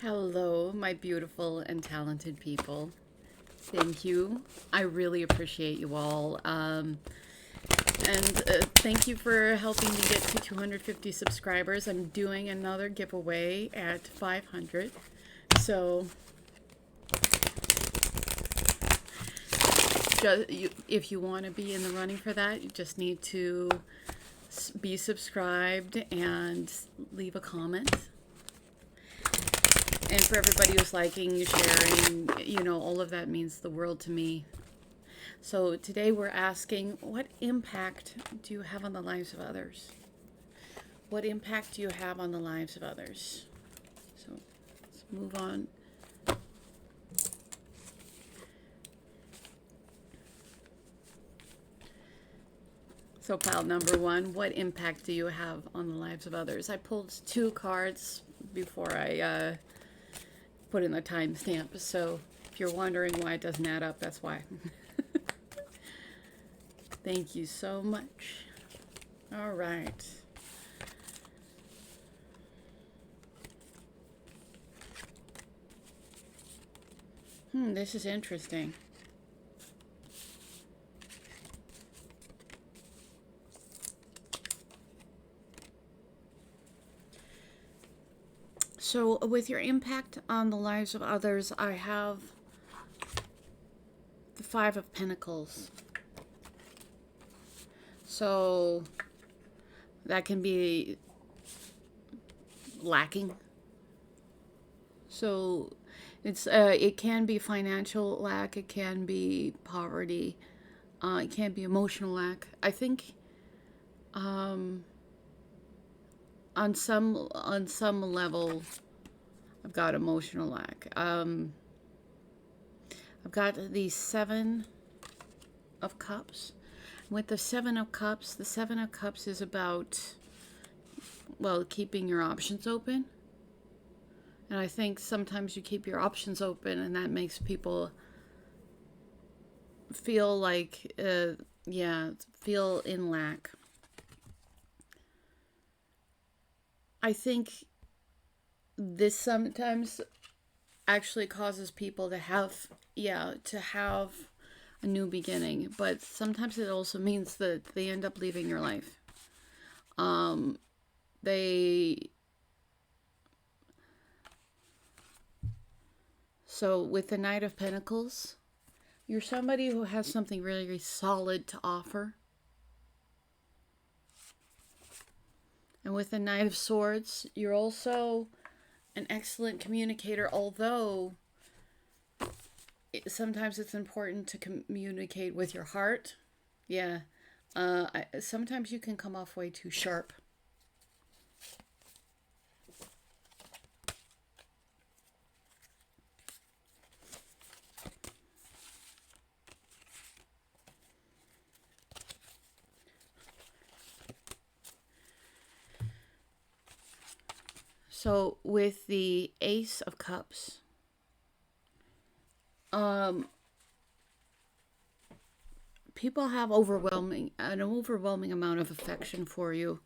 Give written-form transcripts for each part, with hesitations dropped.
Hello, my beautiful and talented people. Thank you. I really appreciate you all. And thank you for helping me get to 250 subscribers. I'm doing another giveaway at 500. So, if you want to be in the running for that, you just need to be subscribed and leave a comment. And for everybody who's liking, sharing, all of that means the world to me. So today we're asking, what impact do you have on the lives of others? What impact do you have on the lives of others? So let's move on. So pile number one, what impact do you have on the lives of others? I pulled two cards before I put in the timestamp. So if you're wondering why it doesn't add up, that's why. Thank you so much. All right. This is interesting. So with your impact on the lives of others, I have the Five of Pentacles. So that can be lacking. So it can be financial lack, it can be poverty, it can be emotional lack. I think on some level I've got emotional lack. I've got the Seven of Cups. With the Seven of Cups is about, well, keeping your options open. And I think sometimes you keep your options open and that makes people feel like, feel in lack. I think this sometimes actually causes people to have a new beginning, but sometimes it also means that they end up leaving your life. So with the Knight of Pentacles, you're somebody who has something really, really solid to offer. And with the Knight of Swords, you're also an excellent communicator, although sometimes it's important to communicate with your heart. Yeah. Sometimes you can come off way too sharp. So with the Ace of Cups, people have an overwhelming amount of affection for you.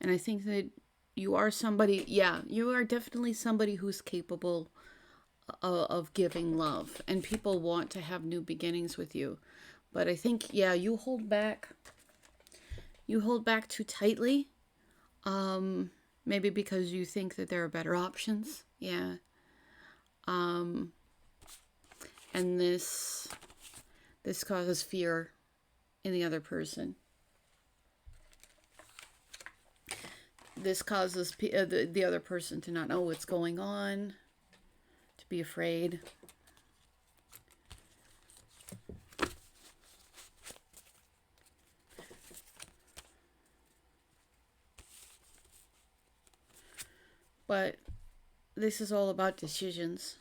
And I think that you are somebody, you are definitely somebody who's capable of giving love. And people want to have new beginnings with you. But I think, you hold back. You hold back too tightly. Maybe because you think that there are better options. Yeah. And this causes fear in the other person. This causes the other person to not know what's going on, to be afraid. But this is all about decisions.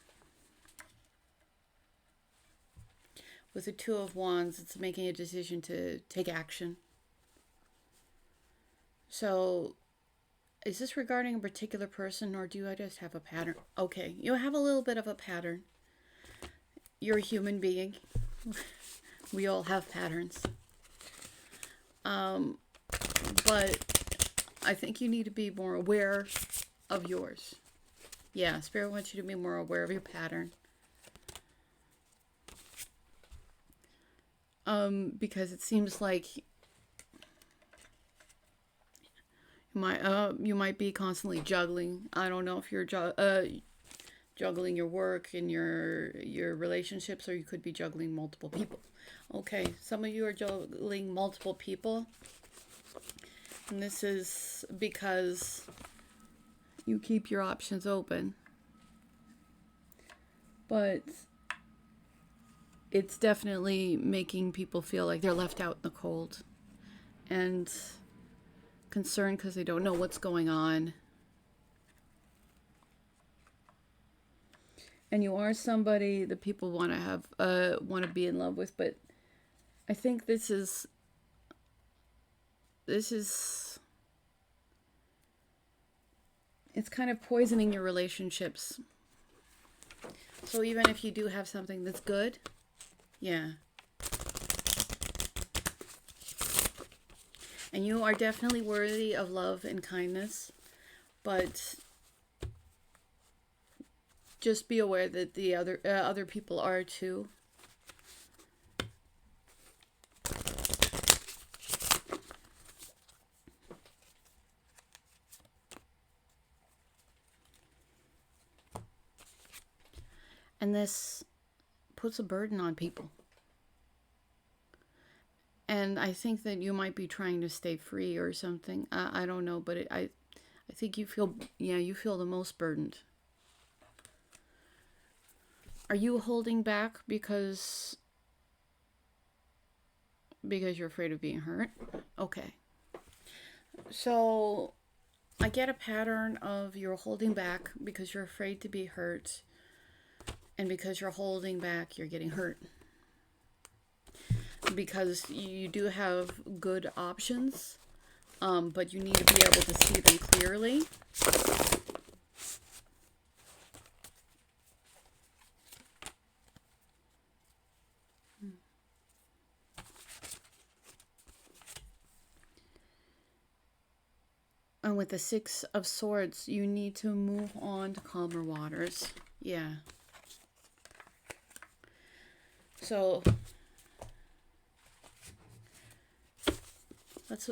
With the Two of Wands, it's making a decision to take action. So, is this regarding a particular person, or do I just have a pattern? Okay, you have a little bit of a pattern. You're a human being. We all have patterns. But I think you need to be more aware of yours. Yeah, Spirit wants you to be more aware of your pattern. Because it seems like you might be constantly juggling. I don't know if you're juggling your work and your relationships, or you could be juggling multiple people. Okay, some of you are juggling multiple people, and this is because you keep your options open. But it's definitely making people feel like they're left out in the cold and concerned because they don't know what's going on. And you are somebody that people want to be in love with, but I think this is it's kind of poisoning your relationships. So even if you do have something that's good, yeah. And you are definitely worthy of love and kindness, but just be aware that the other people are too. And this puts a burden on people. And I think that you might be trying to stay free or something. I don't know, but I think you feel the most burdened. Are you holding back because you're afraid of being hurt? Okay. So I get a pattern of you're holding back because you're afraid to be hurt, and because you're holding back, you're getting hurt. Because you do have good options, but you need to be able to see them clearly. And with the Six of Swords, you need to move on to calmer waters. Yeah. So let's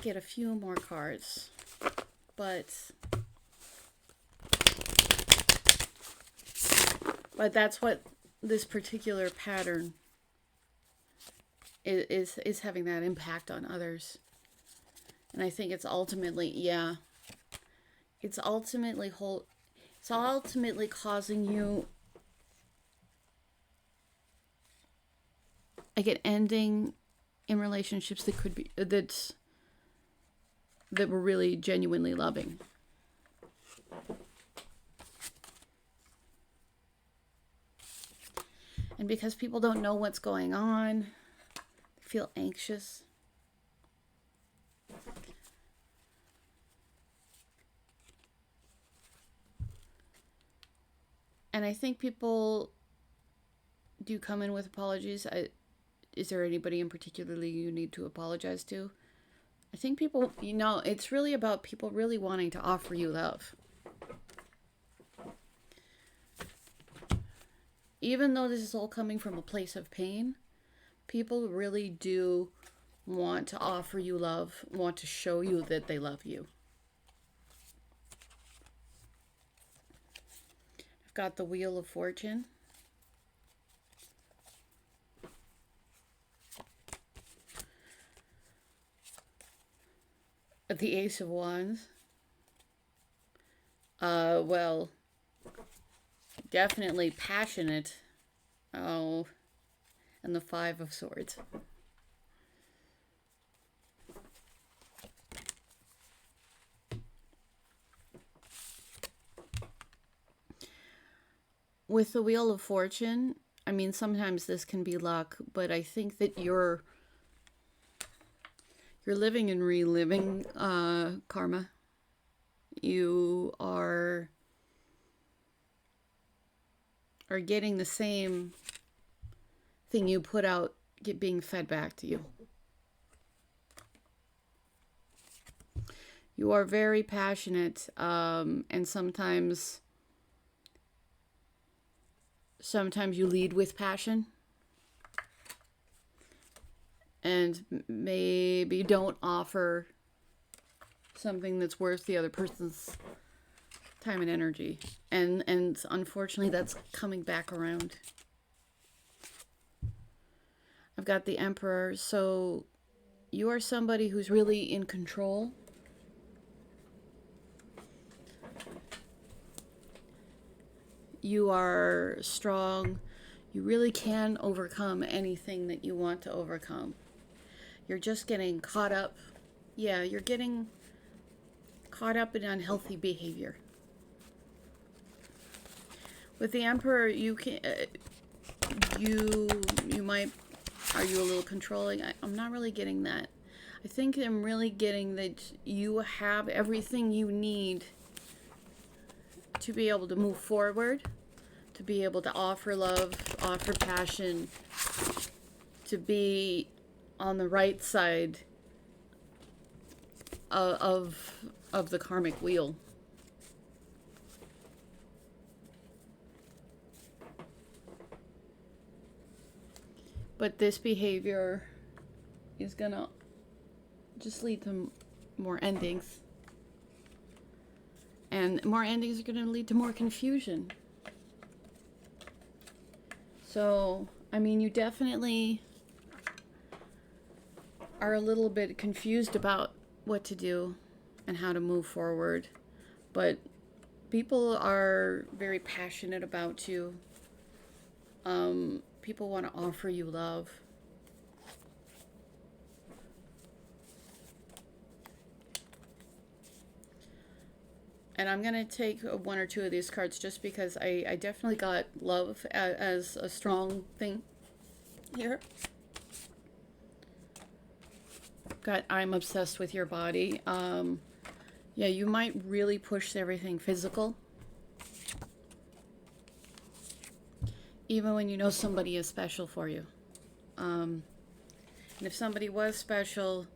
get a few more cards. But that's what this particular pattern is having that impact on others. And I think it's ultimately, it's ultimately causing you like an ending in relationships that could be that were really genuinely loving. And because people don't know what's going on, they feel anxious. And I think people do come in with apologies. Is there anybody in particularly you need to apologize to? I think people, it's really about people really wanting to offer you love. Even though this is all coming from a place of pain, people really do want to offer you love, want to show you that they love you. I've got the Wheel of Fortune. The Ace of Wands. Well, definitely passionate. Oh, and the Five of Swords. With the Wheel of Fortune, I mean, sometimes this can be luck, but I think that you're living and reliving karma. You are getting the same thing you put out being fed back to you. You are very passionate, and sometimes you lead with passion, and maybe don't offer something that's worth the other person's time and energy. And unfortunately, that's coming back around. I've got the Emperor, so you are somebody who's really in control. You are strong. You really can overcome anything that you want to overcome. You're just getting caught up. Yeah, you're getting caught up in unhealthy behavior. With the Emperor, you can you might, are you a little controlling? I'm not really getting that. I think I'm really getting that you have everything you need to be able to move forward, to be able to offer love, offer passion, to be on the right side of the karmic wheel. But this behavior is gonna just lead to more endings. And more endings are gonna lead to more confusion. So, I mean, you definitely are a little bit confused about what to do and how to move forward. But people are very passionate about you. People want to offer you love. And I'm going to take one or two of these cards just because I definitely got love as a strong thing here. Got I'm obsessed with your body. Yeah, you might really push everything physical. Even when you know somebody is special for you. And if somebody was special,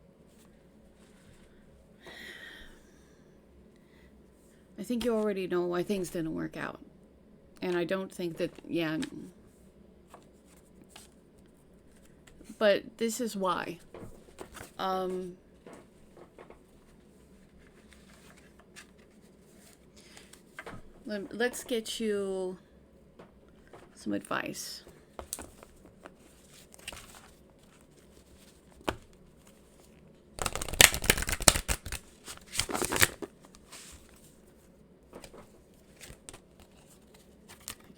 I think you already know why things didn't work out. And I don't think that, yeah. But this is why. Let's get you some advice.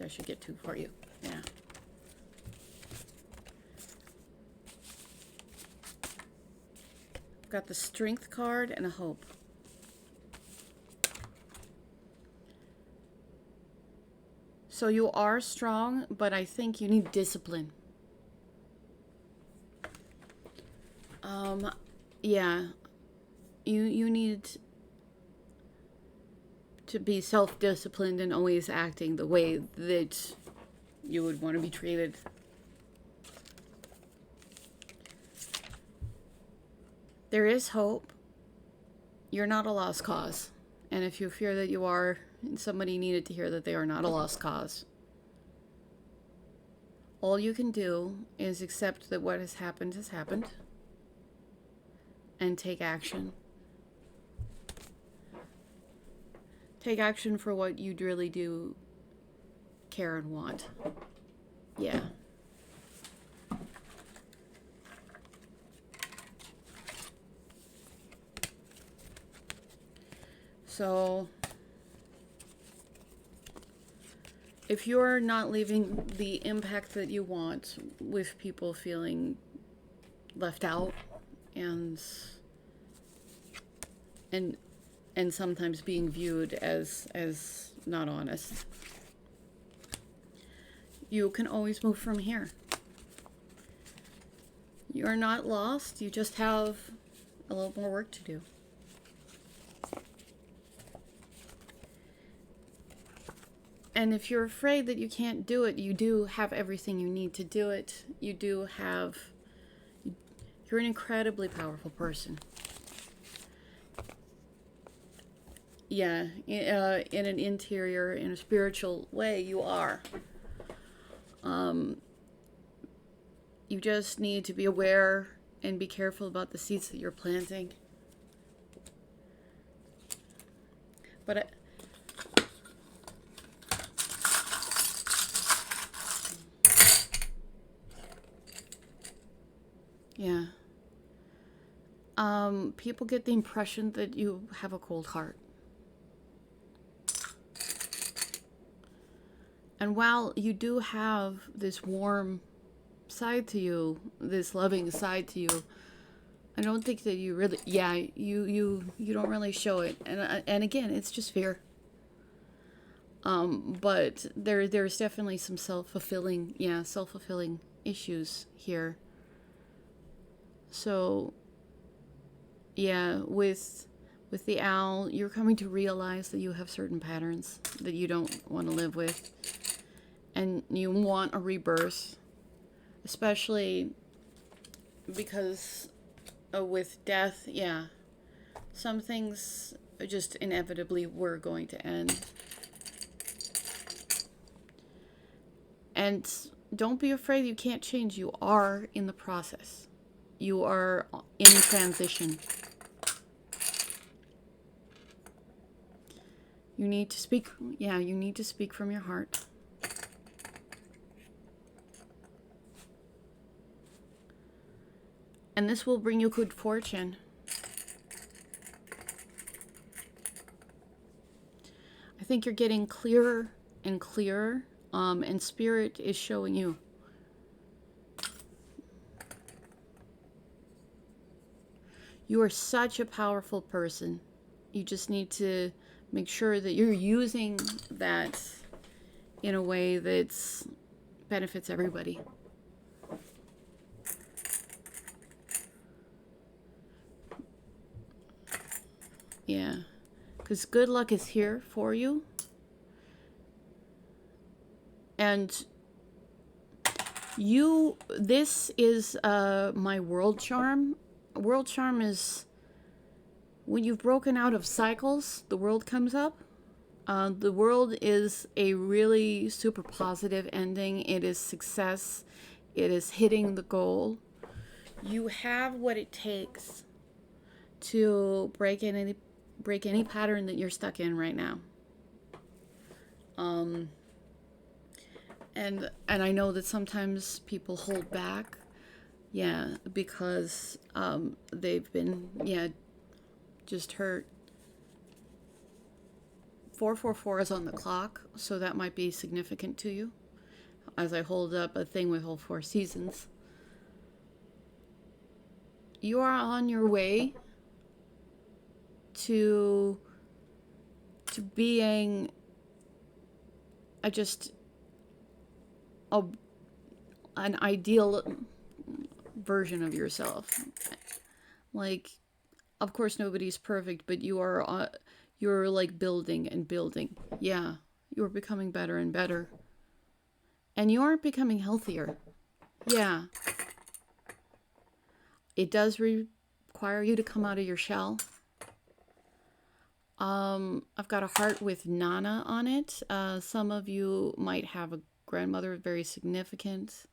I should get two for you. Yeah. I've got the Strength card and a Hope. So you are strong, but I think you need discipline. Yeah. You need to be self-disciplined and always acting the way that you would want to be treated. There is hope. You're not a lost cause. And if you fear that you are, somebody needed to hear that they are not a lost cause. All you can do is accept that what has happened and take action. Take action for what you really do care and want. Yeah. So, if you're not leaving the impact that you want with people feeling left out and sometimes being viewed as not honest, you can always move from here. You're not lost, you just have a little more work to do. And if you're afraid that you can't do it, you do have everything you need to do it. You're an incredibly powerful person. yeah, in an interior, in a spiritual way, you are. Um, you just need to be aware and be careful about the seeds that you're planting. But yeah, people get the impression that you have a cold heart. And while you do have this warm side to you, this loving side to you, I don't think that you really, yeah, you don't really show it. And again, it's just fear. But there's definitely some self fulfilling issues here. So yeah, with the owl, you're coming to realize that you have certain patterns that you don't want to live with, and you want a rebirth, especially because with death, yeah, some things just inevitably were going to end. And don't be afraid you can't change. You are in the process. You are in transition. You need to speak, yeah, you need to speak from your heart. And this will bring you good fortune. I think you're getting clearer and clearer, and Spirit is showing you. You are such a powerful person. You just need to make sure that you're using that in a way that benefits everybody. Yeah. Because good luck is here for you. And this is my world charm. World charm is when you've broken out of cycles, the world comes up. The world is a really super positive ending. It is success. It is hitting the goal. You have what it takes to break any pattern that you're stuck in right now. And I know that sometimes people hold back, yeah, because they've been, yeah, just hurt. 444 is on the clock, so that might be significant to you. As I hold up a thing with all four seasons, you are on your way to being just an ideal version of yourself. Like, of course, nobody's perfect, but you're like building and building. Yeah, you're becoming better and better, and you aren't becoming healthier. Yeah, it does require you to come out of your shell. I've got a heart with Nana on it. Some of you might have a grandmother very significant.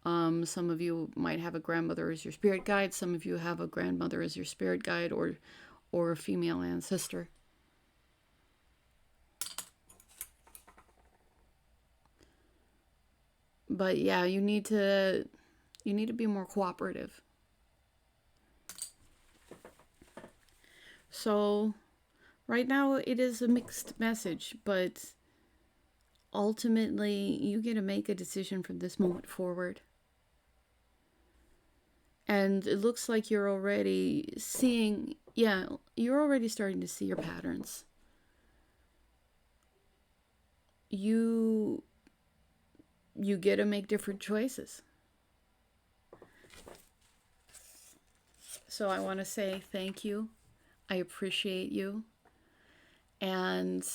Some of you might have a grandmother as your spirit guide. Some of you have a grandmother as your spirit guide, or a female ancestor. But yeah, you need to be more cooperative. So right now it is a mixed message, but ultimately you get to make a decision from this moment forward. And it looks like you're already seeing, yeah, you're already starting to see your patterns. You get to make different choices. So I want to say thank you. I appreciate you. And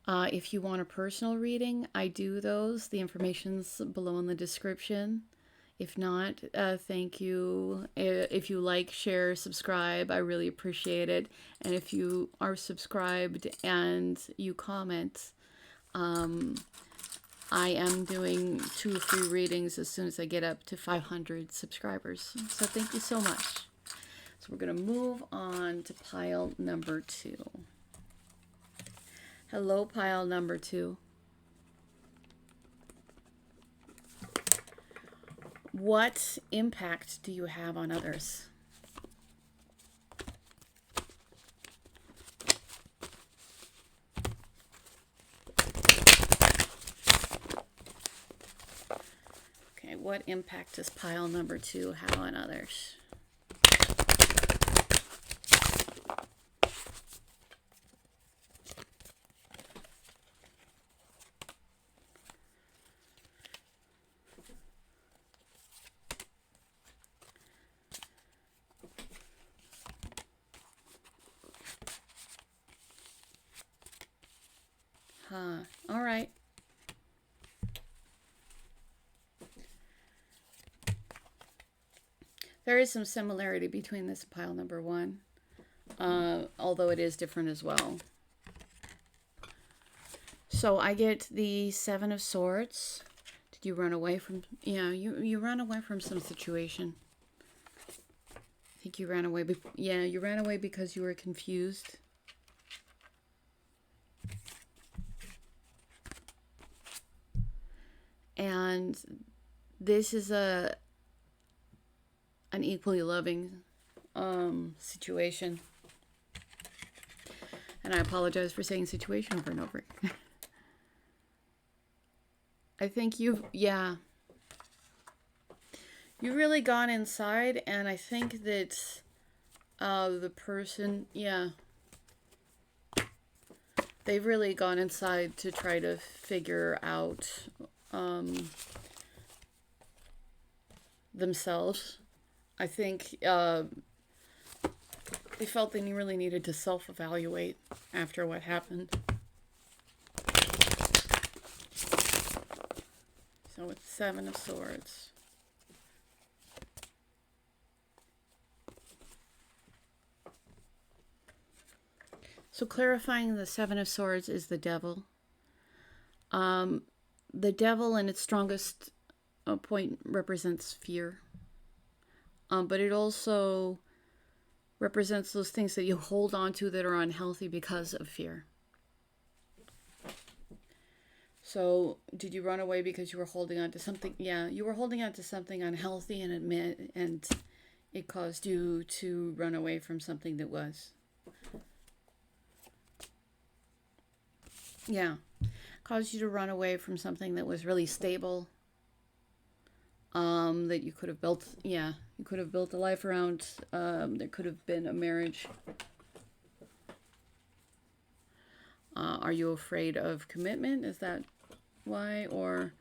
if you want a personal reading, I do those. The information's below in the description. If not, thank you. If you like, share, subscribe, I really appreciate it. And if you are subscribed and you comment, I am doing 2 free readings as soon as I get up to 500 subscribers. So thank you so much. So we're going to move on to pile number 2. Hello, pile number 2. What impact do you have on others? Okay, what impact does pile number 2 have on others? All right. There is some similarity between this and pile number 1, although it is different as well. So I get the 7 of Swords. Did you run away from... Yeah, you ran away from some situation. I think you ran away... Yeah, you ran away because you were confused. And this is an equally loving situation. And I apologize for saying situation over and over. I think you've really gone inside, and I think that the person, they've really gone inside to try to figure out themselves. I think they felt they really needed to self-evaluate after what happened. So it's 7 of Swords. So clarifying the 7 of Swords is the Devil. The Devil in its strongest point represents fear. But it also represents those things that you hold on to that are unhealthy because of fear. So, did you run away because you were holding on to something? Yeah, you were holding on to something unhealthy and it caused you to run away from something that was. Yeah, caused you to run away from something that was really stable. That you could have built, you could have built a life around. There could have been a marriage. Are you afraid of commitment? Is that why? Or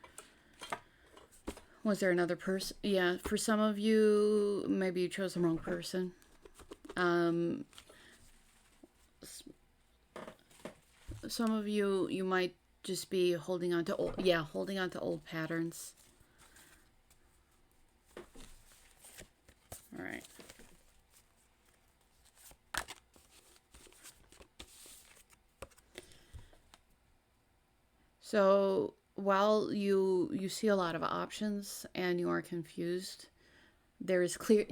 was there another person? Yeah, for some of you, maybe you chose the wrong person. Some of you might just be holding on to old patterns. All right. So while you see a lot of options and you are confused, there's clearly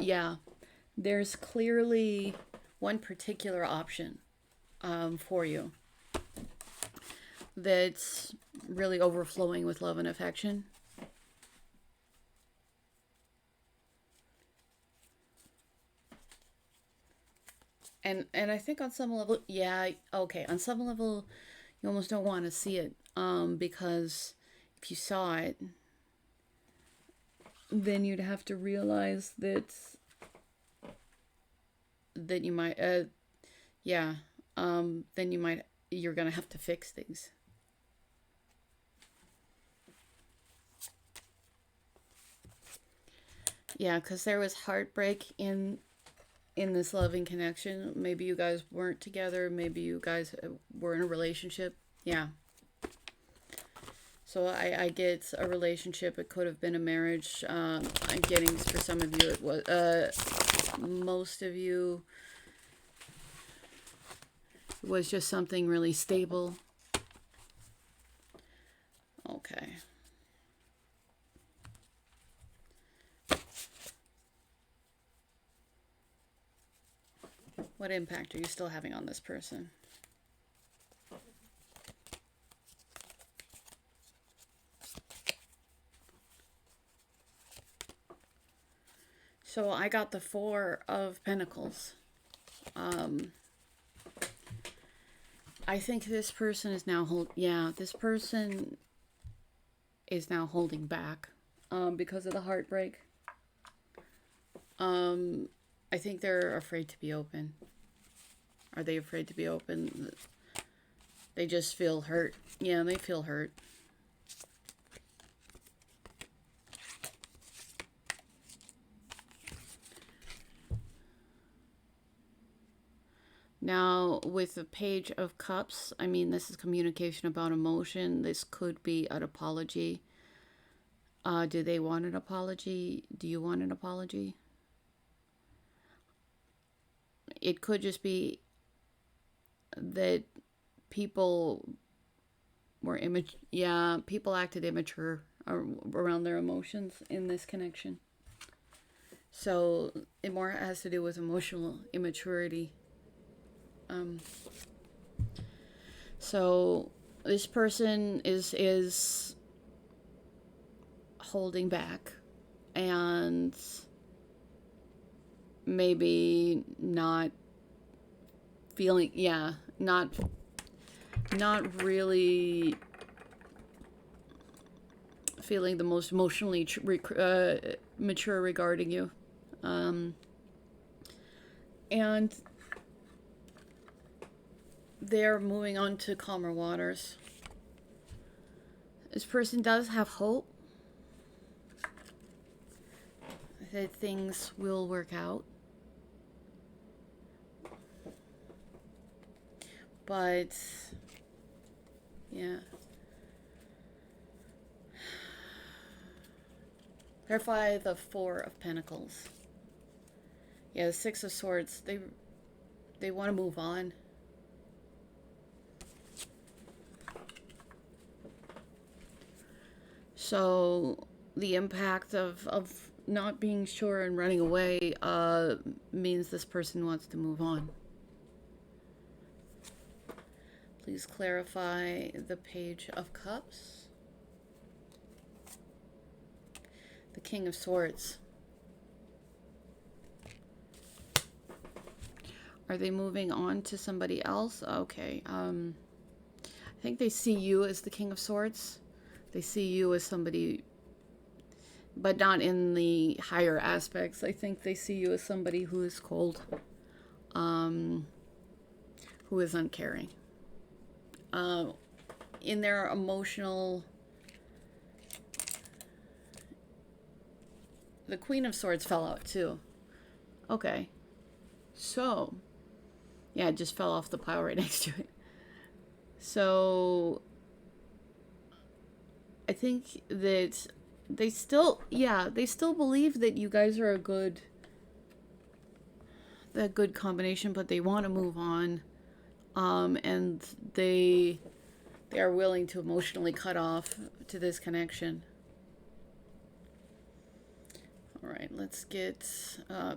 one particular option for you that's really overflowing with love and affection. And I think on some level, on some level, you almost don't want to see it, because if you saw it, then you'd have to realize that you might, you're gonna have to fix things. Yeah, because there was heartbreak in this loving connection. Maybe you guys weren't together. Maybe you guys were in a relationship. Yeah. So I get a relationship. It could have been a marriage. I'm getting, for some of you, it was, most of you, it was just something really stable. Okay. What impact are you still having on this person? So I got the Four of Pentacles. I think this person is now this person is now holding back because of the heartbreak. I think they're afraid to be open. Are they afraid to be open? They just feel hurt. Yeah, they feel hurt. Now, with the Page of Cups, I mean, this is communication about emotion. This could be an apology. Do they want an apology? Do you want an apology? It could just be that people were people acted immature around their emotions in this connection. So it more has to do with emotional immaturity. So this person is holding back and maybe not feeling, not really feeling the most emotionally mature regarding you. And they're moving on to calmer waters. This person does have hope that things will work out. But, yeah. Clarify the Four of Pentacles. Yeah, the Six of Swords. They want to move on. So the impact of not being sure and running away means this person wants to move on. Please clarify the Page of Cups. The King of Swords. Are they moving on to somebody else? Okay. I think they see you as the King of Swords. They see you as somebody, but not in the higher aspects. I think they see you as somebody who is cold, who is uncaring. In their emotional... The Queen of Swords fell out too. Okay. So, yeah, it just fell off the pile right next to it. So, I think that they still believe that you guys are a good combination, but they want to move on. And they are willing to emotionally cut off to this connection. All right, let's get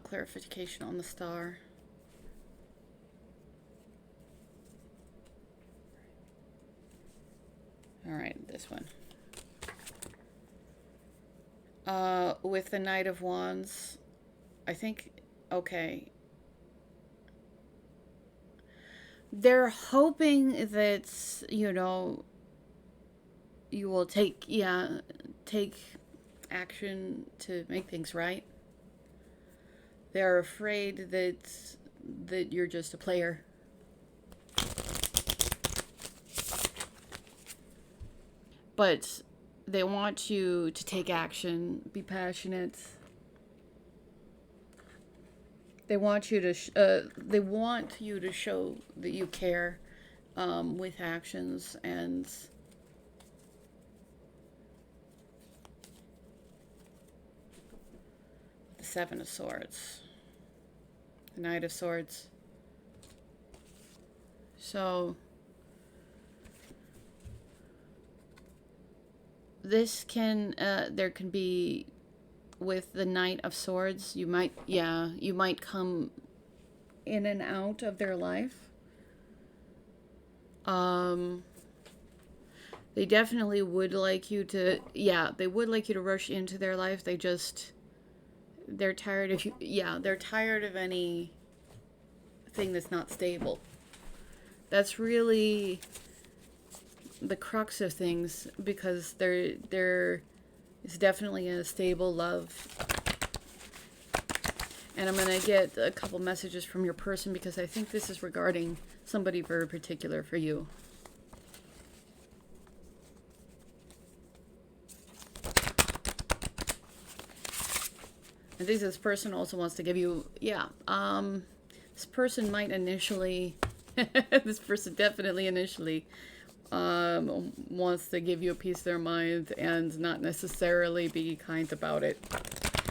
clarification on the star. All right, this one. With the Knight of Wands, I think, okay. They're hoping that, you will take action to make things right. They're afraid that you're just a player. But they want you to take action, be passionate. They want you to show that you care with actions, and Seven of Swords. The Knight of Swords. So this can, there can be, with the Knight of Swords, you might come in and out of their life. They definitely would like you to, they would like you to rush into their life. They're tired of you. Yeah, they're tired of anything that's not stable. That's really the crux of things, because there is definitely a stable love. And I'm going to get a couple messages from your person, because I think this is regarding somebody very particular for you. I think this person also wants to give you, this person might initially, this person definitely initially wants to give you a piece of their mind and not necessarily be kind about it.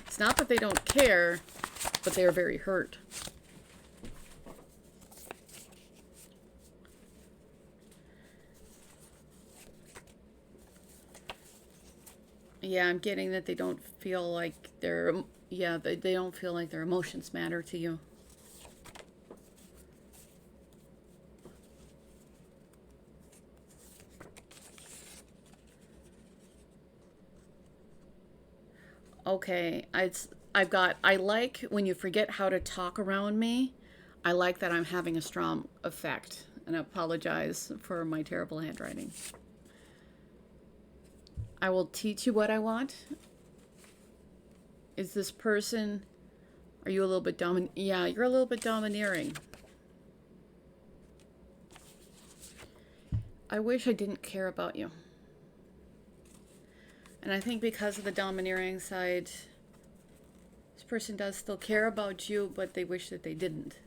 It's not that they don't care, but they are very hurt. Yeah, I'm getting that they don't feel like they don't feel like their emotions matter to you. Okay, I like when you forget how to talk around me. I like that I'm having a strong effect, and I apologize for my terrible handwriting. I will teach you what I want. Is this person, are you a little bit yeah, you're a little bit domineering. I wish I didn't care about you. And I think because of the domineering side, this person does still care about you, but they wish that they didn't.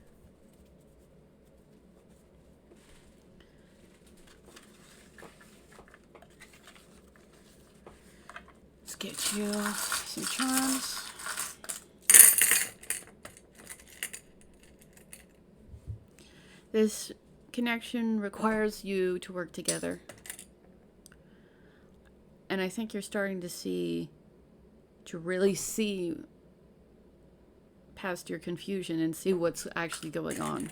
Let's get you some charms. This connection requires you to work together. And I think you're starting to really see past your confusion and see what's actually going on.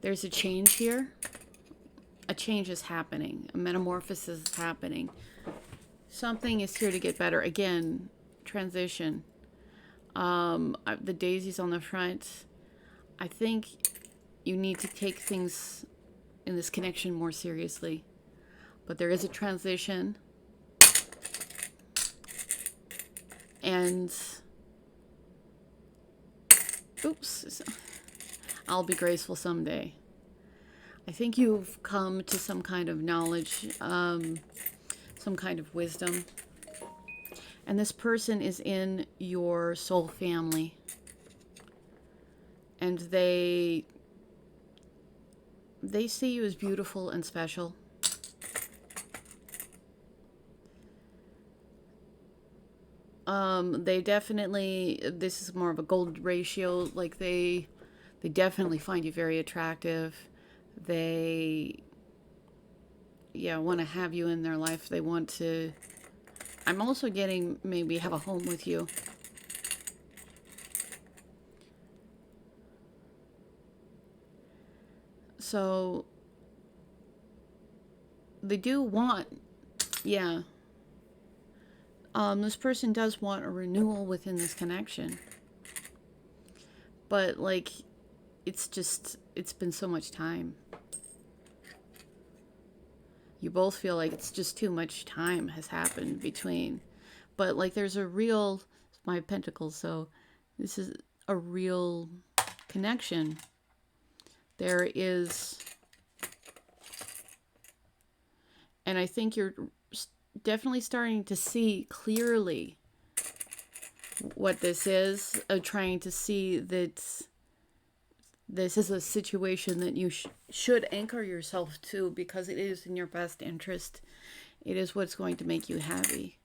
There's a change here. A change is happening. A metamorphosis is happening. Something is here to get better. Again, transition. The daisies on the front. I think you need to take things in this connection more seriously. But there is a transition. And I'll be graceful someday. I think you've come to some kind of knowledge, some kind of wisdom. And this person is in your soul family. And they see you as beautiful and special. They definitely, this is more of a gold ratio, like they definitely find you very attractive. They, want to have you in their life. They want to, I'm also getting maybe have a home with you. So, they do want, this person does want a renewal within this connection. But, it's been so much time. You both feel like it's just too much time has happened between. But, there's a real, my pentacles, so this is a real connection. There is, and I think you're definitely starting to see clearly what this is, trying to see that this is a situation that you should anchor yourself to, because it is in your best interest. It is what's going to make you happy.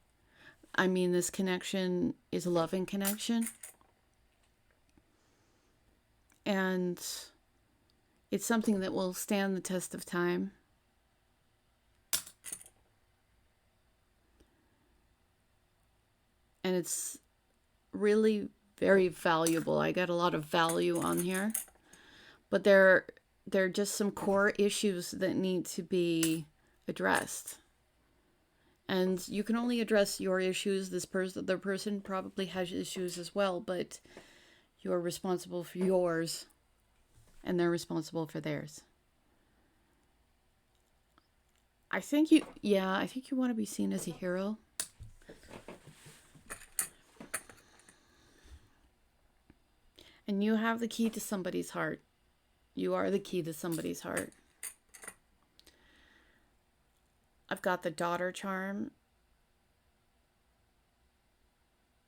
I mean, this connection is a loving connection. And it's something that will stand the test of time. And it's really very valuable. I got a lot of value on here. But there are just some core issues that need to be addressed. And you can only address your issues. The person probably has issues as well, but you're responsible for yours, and they're responsible for theirs. I think you want to be seen as a hero. And you have the key to somebody's heart. You are the key to somebody's heart. I've got the daughter charm.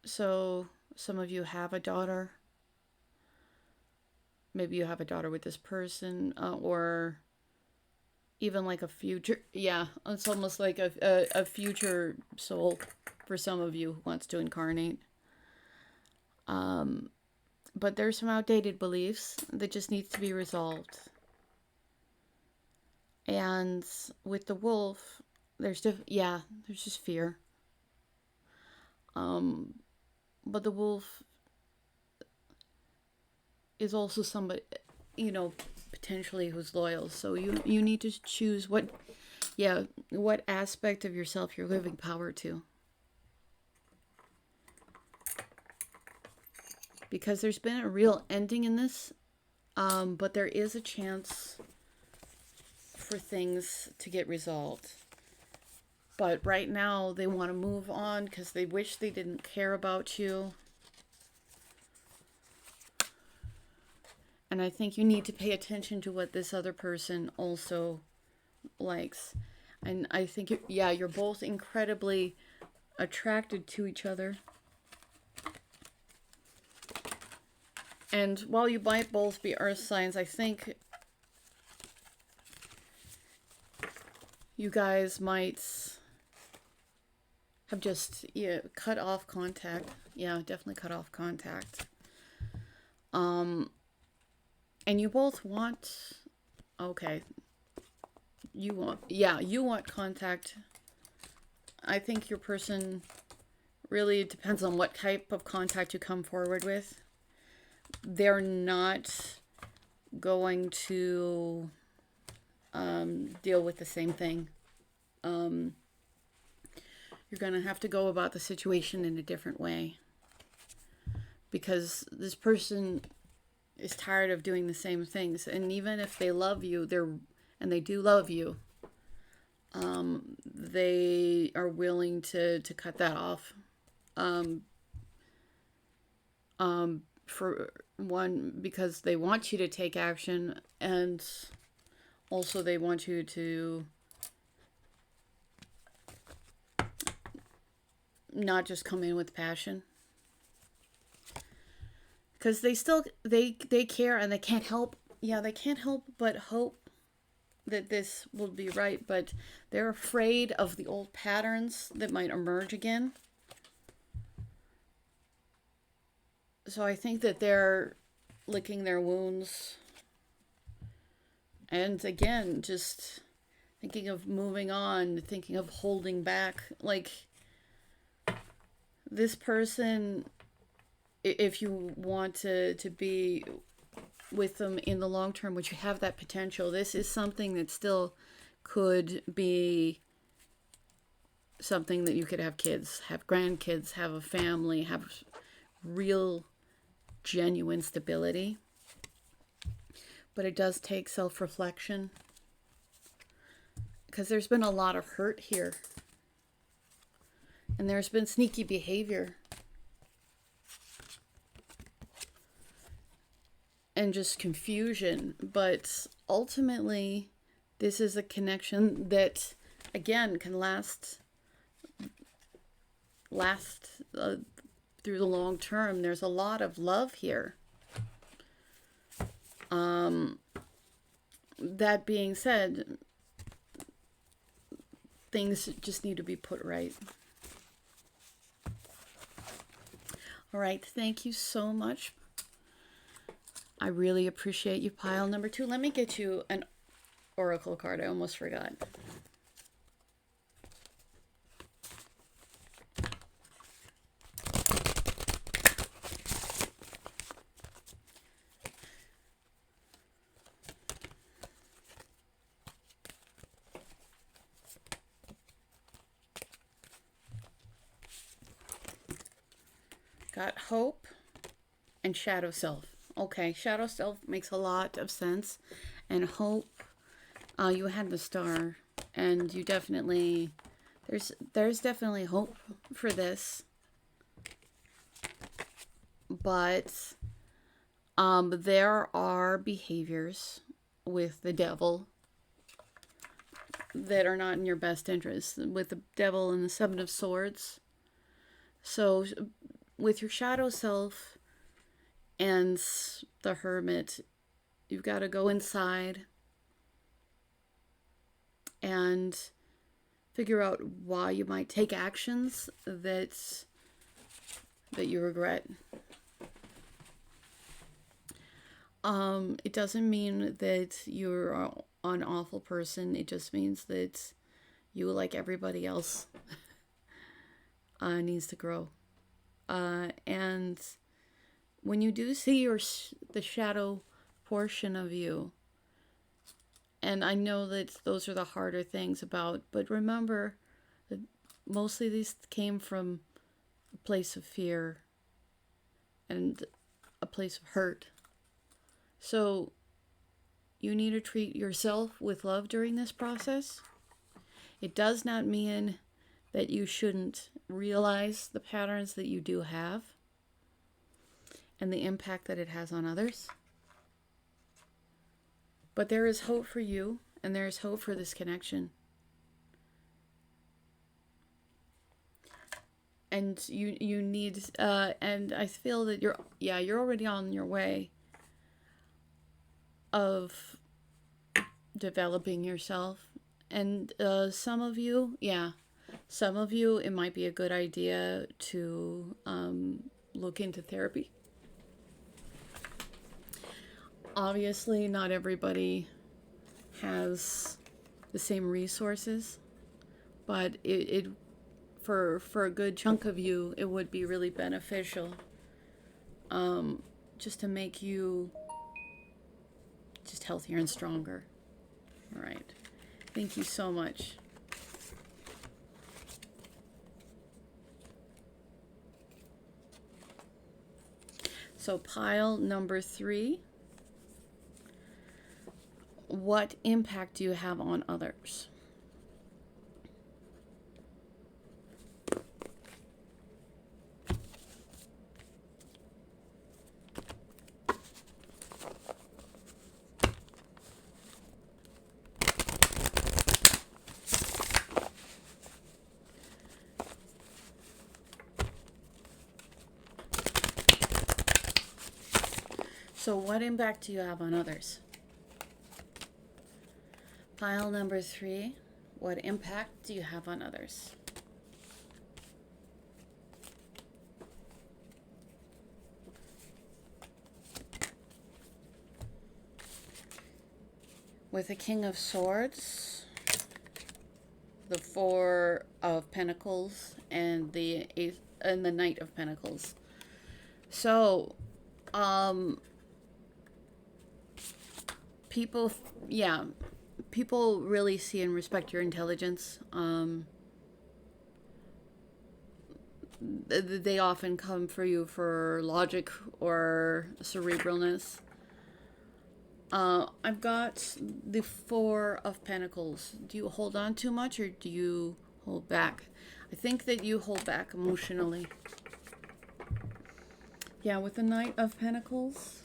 So some of you have a daughter. Maybe you have a daughter with this person, or even like a future. Yeah, it's almost like a future soul for some of you who wants to incarnate. But there's some outdated beliefs that just needs to be resolved. And with the wolf, there's just fear. But the wolf is also somebody, potentially who's loyal. So you need to choose what aspect of yourself you're giving power to. Because there's been a real ending in this, but there is a chance for things to get resolved. But right now, they want to move on because they wish they didn't care about you. And I think you need to pay attention to what this other person also likes. And I think, you're both incredibly attracted to each other. And while you might both be earth signs, I think you guys might have just cut off contact. Yeah, definitely cut off contact. And you both want, you want contact. I think your person really depends on what type of contact you come forward with. They're not going to deal with the same thing. You're going to have to go about the situation in a different way. Because this person is tired of doing the same things. And even if they love you, they do love you, they are willing to cut that off. For one, because they want you to take action, and also they want you to not just come in with passion. Because they care, and they can't help but hope that this will be right, but they're afraid of the old patterns that might emerge again. So I think that they're licking their wounds. And again, just thinking of moving on, thinking of holding back. Like, this person, if you want to be with them in the long term, which you have that potential, this is something that still could be something that you could have kids, have grandkids, have a family, have real genuine stability. But it does take self-reflection, because there's been a lot of hurt here, and there's been sneaky behavior and just confusion. But ultimately, this is a connection that, again, can last through the long term. There's a lot of love here. That being said, things just need to be put right. All right, thank you so much. I really appreciate you, pile number 2. Let me get you an oracle card. I almost forgot. Got hope and shadow self. Okay, shadow self makes a lot of sense. And hope, you had the star, and you definitely, there's definitely hope for this. But there are behaviors with the devil that are not in your best interest. With the devil and the Seven of Swords. So with your shadow self and the Hermit, you've got to go inside and figure out why you might take actions that you regret. It doesn't mean that you're an awful person. It just means that you, like everybody else, needs to grow. And when you do see the shadow portion of you, and I know that those are the harder things about, but remember that mostly these came from a place of fear and a place of hurt. So you need to treat yourself with love during this process. It does not mean that you shouldn't realize the patterns that you do have and the impact that it has on others. But there is hope for you, and there is hope for this connection. And you need, and I feel that you're already on your way of developing yourself. And some of you, it might be a good idea to look into therapy. Obviously, not everybody has the same resources, but it for a good chunk of you, it would be really beneficial, just to make you just healthier and stronger. All right. Thank you so much. So pile number 3. What impact do you have on others? So what impact do you have on others? Pile number 3, what impact do you have on others? With the King of Swords, the 4 of Pentacles, and the Knight of Pentacles. So, people really see and respect your intelligence. They often come for you for logic or cerebralness. I've got the 4 of Pentacles. Do you hold on too much, or do you hold back? I think that you hold back emotionally. Yeah, with the Knight of Pentacles,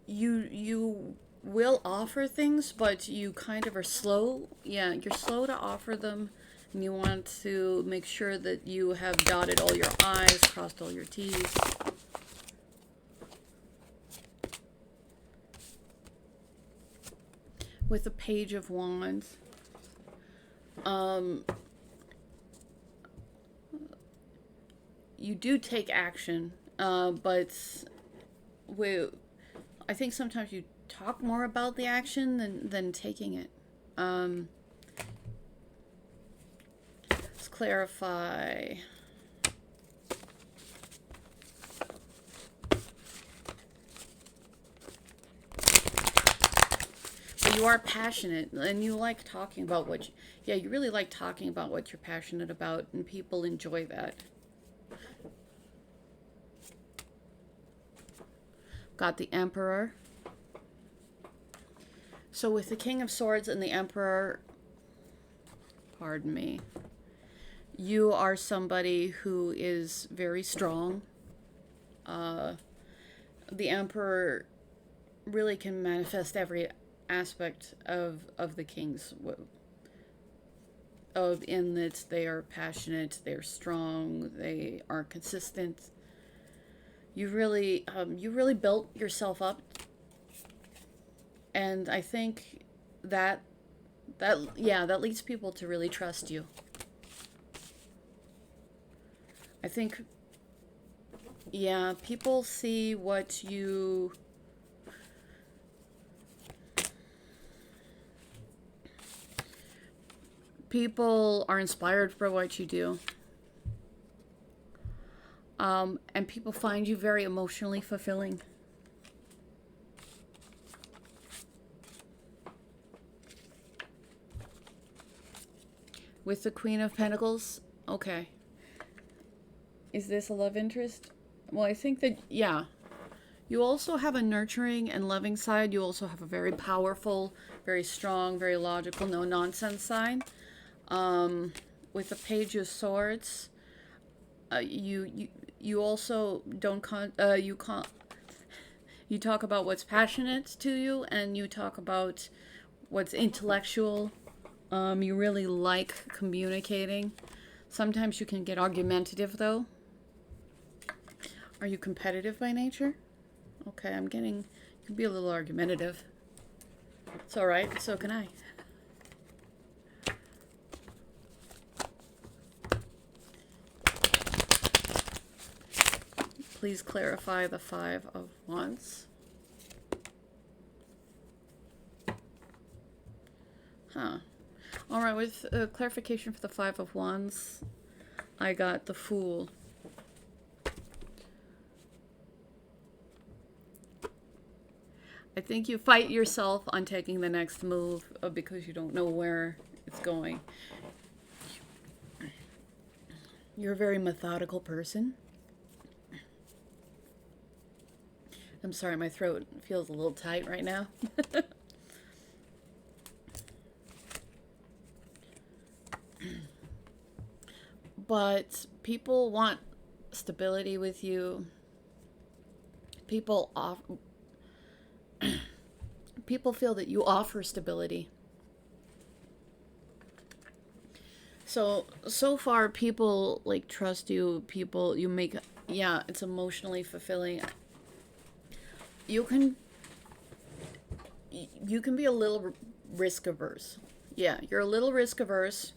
you will offer things, but you kind of are slow. Yeah, you're slow to offer them, and you want to make sure that you have dotted all your I's, crossed all your T's. with the Page of Wands. Um, you do take action, but I think sometimes you talk more about the action than taking it. Um, let's clarify. You are passionate and you like talking about you really like talking about what you're passionate about, and people enjoy that. Got the Emperor. So with the King of Swords and the Emperor, pardon me, you are somebody who is very strong. The Emperor really can manifest every aspect of the kings, of in that they are passionate, they're strong, they are consistent. You really built yourself up, and I think that leads people to really trust you. I think, yeah, people see what you people are inspired by what you do. And people find you very emotionally fulfilling. With the Queen of Pentacles, okay. Is this a love interest? Well, I think that, yeah. You also have a nurturing and loving side. You also have a very powerful, very strong, very logical, no nonsense side. With the Page of Swords, you also don't you talk about what's passionate to you, and you talk about what's intellectual. You really like communicating. Sometimes you can get argumentative, though. Are you competitive by nature? Okay, you can be a little argumentative. It's all right. So can I. Please clarify the Five of Wands. Huh. All right, with clarification for the Five of Wands, I got the Fool. I think you fight yourself on taking the next move because you don't know where it's going. You're a very methodical person. I'm sorry, my throat feels a little tight right now. But people want stability with you. People feel that you offer stability. So far people like trust you. You make, yeah, it's emotionally fulfilling. You can be a little risk averse. Yeah, you're a little risk averse.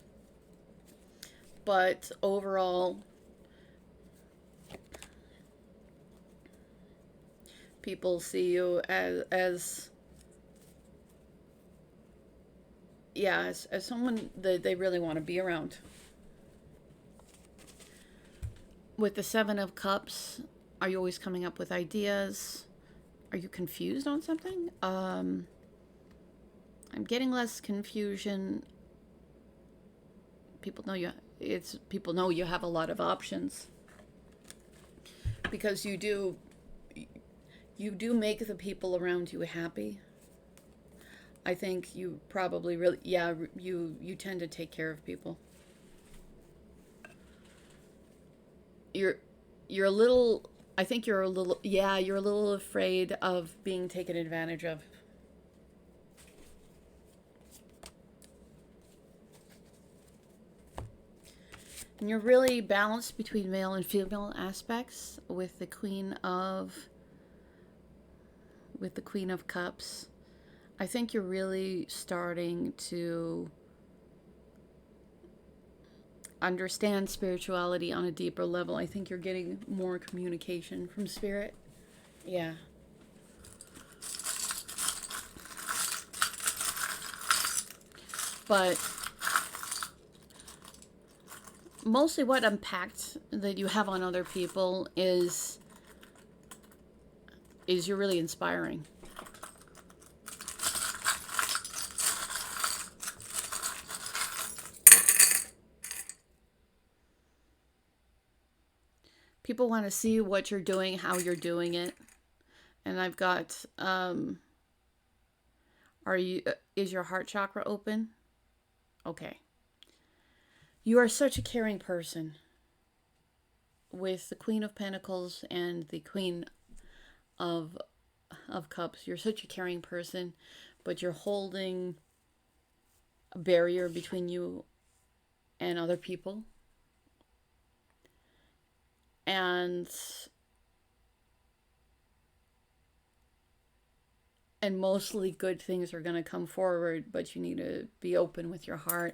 But overall, people see you as someone that they really want to be around. With the Seven of Cups, are you always coming up with ideas? Are you confused on something? I'm getting less confusion. People know you have a lot of options, because you do make the people around you happy. I think you probably really, you tend to take care of people. You're a little, I think you're a little afraid of being taken advantage of. And you're really balanced between male and female aspects with the Queen of Cups. I think you're really starting to understand spirituality on a deeper level. I think you're getting more communication from spirit. Yeah. But mostly what impact that you have on other people is you're really inspiring. People want to see what you're doing, how you're doing it. And I've got is your heart chakra open? Okay. You are such a caring person with the Queen of Pentacles and the Queen of Cups. You're such a caring person, but you're holding a barrier between you and other people. And mostly good things are going to come forward, but you need to be open with your heart.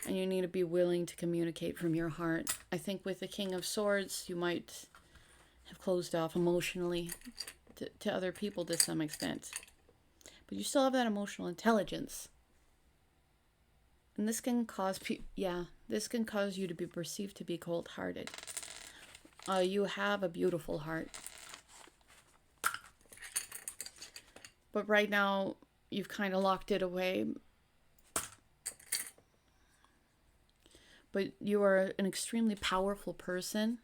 And you need to be willing to communicate from your heart. I think with the King of Swords, you might have closed off emotionally to other people to some extent. But you still have that emotional intelligence. And this can cause this can cause you to be perceived to be cold-hearted. You have a beautiful heart. But right now, you've kind of locked it away. But you are an extremely powerful person.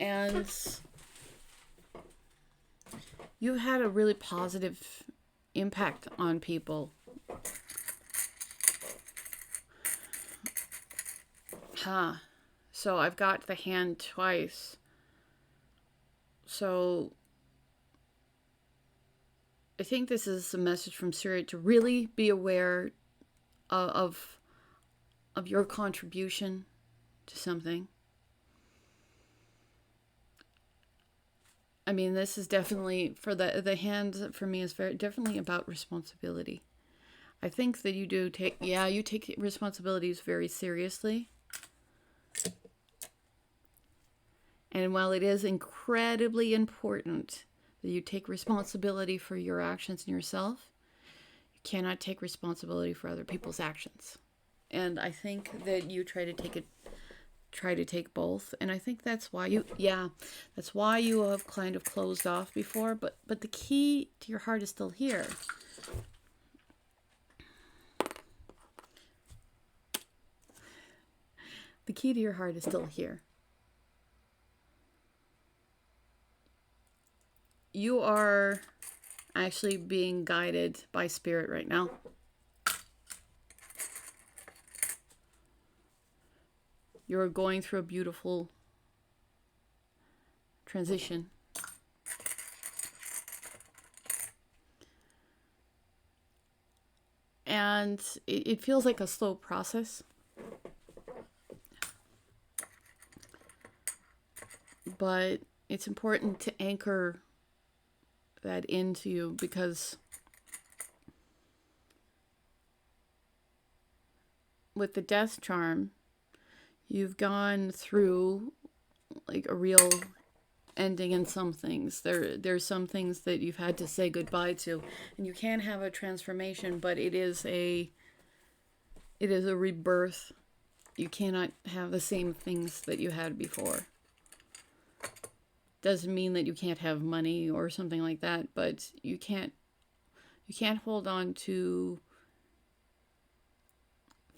And you've had a really positive impact on people. So I've got the hand twice. So I think this is a message from Spirit to really be aware of your contribution to something. I mean, this is definitely, for the hand, for me, is very definitely about responsibility. I think that you take responsibilities very seriously. And while it is incredibly important that you take responsibility for your actions and yourself, you cannot take responsibility for other people's actions. And I think that you try to take both. And I think that's why you have kind of closed off before, but the key to your heart is still here. The key to your heart is still here. You are actually being guided by Spirit right now. You're going through a beautiful transition. And it feels like a slow process. But it's important to anchor that into you, because with the death charm, you've gone through like a real ending in some things. There's some things that you've had to say goodbye to, and you can have a transformation, but it is a rebirth. You cannot have the same things that you had before. Doesn't mean that you can't have money or something like that, but you can't hold on to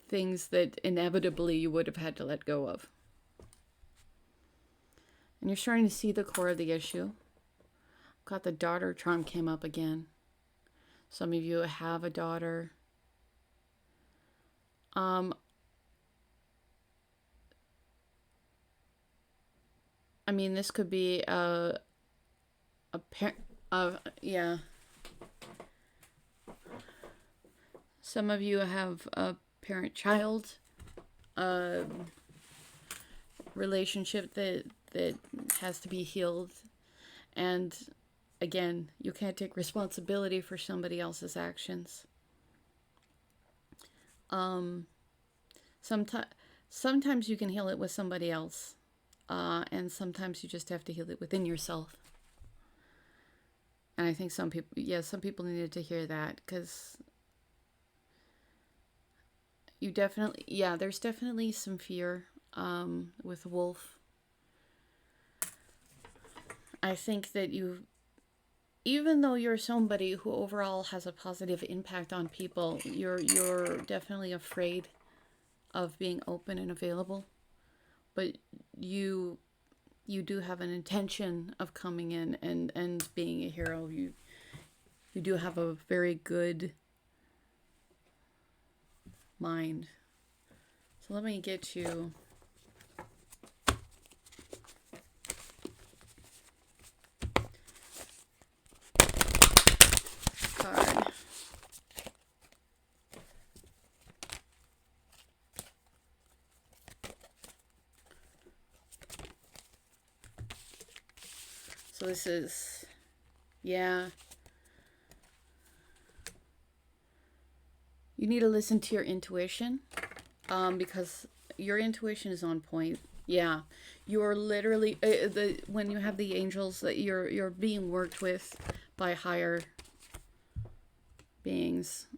things that inevitably you would have had to let go of. And you're starting to see the core of the issue. Got the daughter charm came up again. Some of you have a daughter. I mean, this could be a Some of you have a parent-child relationship that has to be healed, and again, you can't take responsibility for somebody else's actions. Um, sometimes sometimes you can heal it with somebody else, and sometimes you just have to heal it within yourself. And I think some people needed to hear that, because there's definitely some fear with Wolf. I think that even though you're somebody who overall has a positive impact on people, you're definitely afraid of being open and available. But you you do have an intention of coming in and being a hero. You do have a very good mind. So let me get you a card. So this is, yeah. You need to listen to your intuition, because your intuition is on point. Yeah, you're literally when you have the angels, that you're being worked with by higher beings.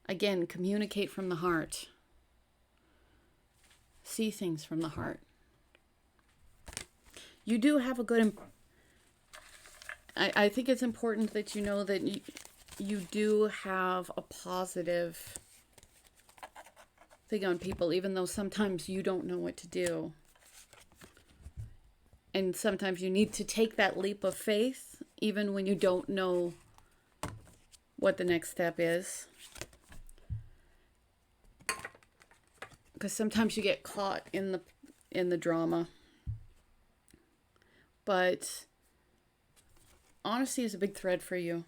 Again, communicate from the heart. See things from the heart. You do have a good. I think it's important that you know that you do have a positive thing on people, even though sometimes you don't know what to do. And sometimes you need to take that leap of faith, even when you don't know what the next step is. Because sometimes you get caught in the drama. But honesty is a big thread for you.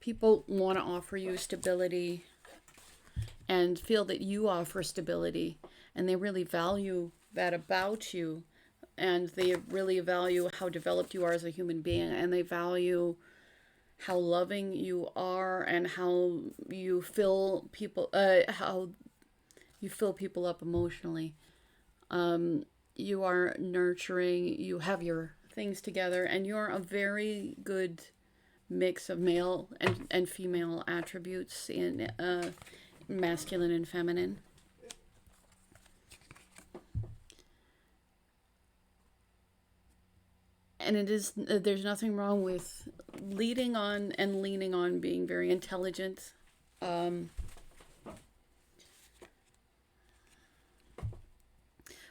People want to offer you stability and feel that you offer stability, and they really value that about you, and they really value how developed you are as a human being, and they value how loving you are and how you fill people up emotionally. You are nurturing, you have your things together, and you're a very good mix of male and female attributes in masculine and feminine. And there's nothing wrong with leading on and leaning on being very intelligent.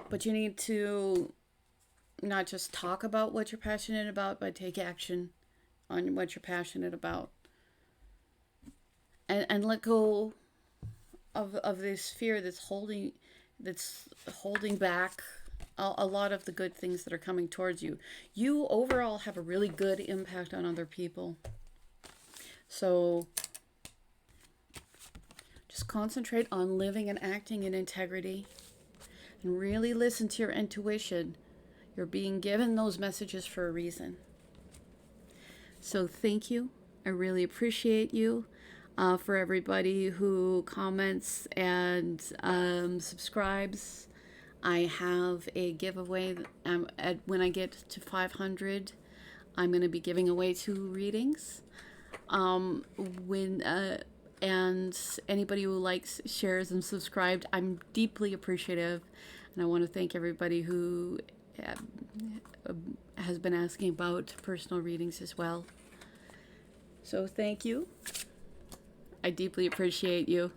But you need to not just talk about what you're passionate about, but take action on what you're passionate about. And let go of this fear that's holding back a lot of the good things that are coming towards you. You overall have a really good impact on other people. So just concentrate on living and acting in integrity, and really listen to your intuition. You're being given those messages for a reason. So thank you. I really appreciate you. For everybody who comments and subscribes, I have a giveaway. When I get to 500, I'm going to be giving away 2 readings. And anybody who likes, shares, and subscribed, I'm deeply appreciative. And I want to thank everybody who has been asking about personal readings as well. So thank you. I deeply appreciate you.